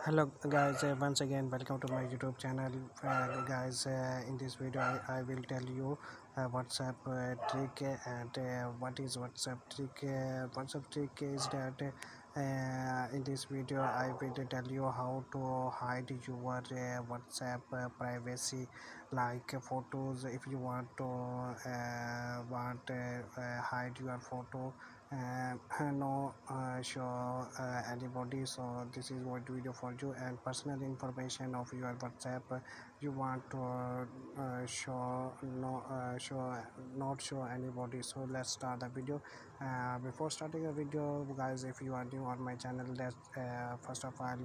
Hello guys, once again welcome to my YouTube channel. Guys, in this video I will tell you WhatsApp trick and what is WhatsApp trick. WhatsApp trick is that in this video I will tell you how to hide your WhatsApp privacy, like photos. If you want hide your photo, no show anybody, so this is what video for you. And personal information of your WhatsApp, you want to show no show not show anybody. So let's start the video. Before starting the video, guys, if you are new on my channel, let's first of all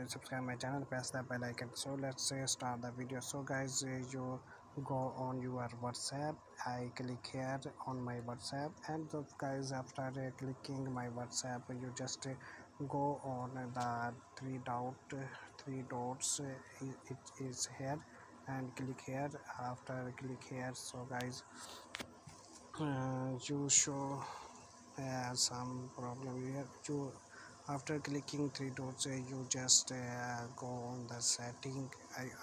subscribe my channel, press the bell icon. So let's start the video. So guys, you go on your WhatsApp. I click here on my WhatsApp, and guys, after clicking my WhatsApp, you just go on the three dots, it is here, and click here. After click here, so guys, you show some problem here. You after clicking three dots, you just go on the setting.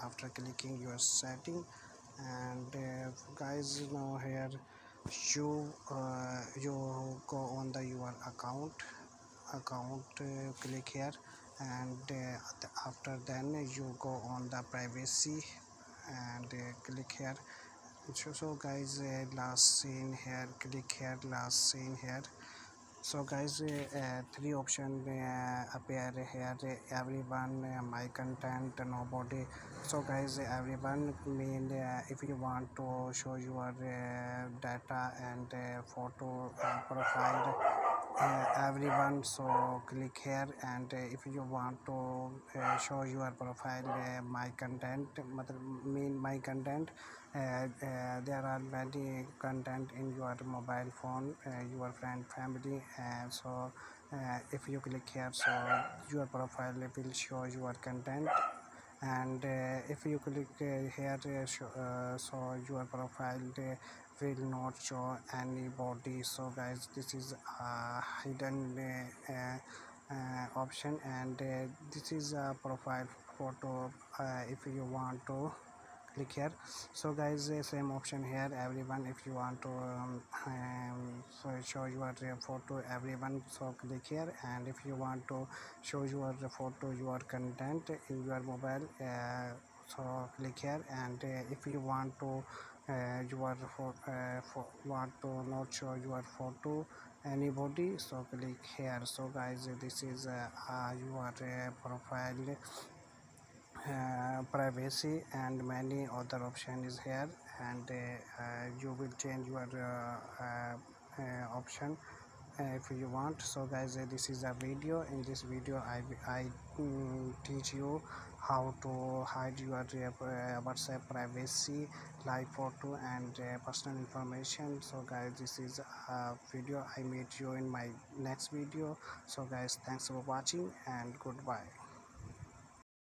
After clicking your setting, and guys, now here you go on the your account, click here, and after then you go on the privacy, and click here. So guys, last scene here, click here, last scene here. So guys, three options appear here: everyone, my content, nobody. So guys, everyone mean if you want to show your data and photo profile, everyone, so click here. And if you want to show your profile, my content, mean my content, there are many content in your mobile phone, your friend, family, so if you click here, so your profile will show your content. And if you click here, so your profile will not show anybody. So guys, this is a hidden option, and this is a profile photo. If you want to click here, so guys, same option here, everyone. If you want to so show your photo, everyone, so click here. And if you want to show your photo, your content in your mobile, so click here. And if you want to want to not show your photo anybody, so click here. So guys, this is your profile privacy, and many other option is here. And you will change your option if you want. So guys, this is a video. In this video I teach you how to hide your WhatsApp privacy, like photo and personal information. So guys, this is a video. I meet you in my next video. So guys, thanks for watching, and goodbye.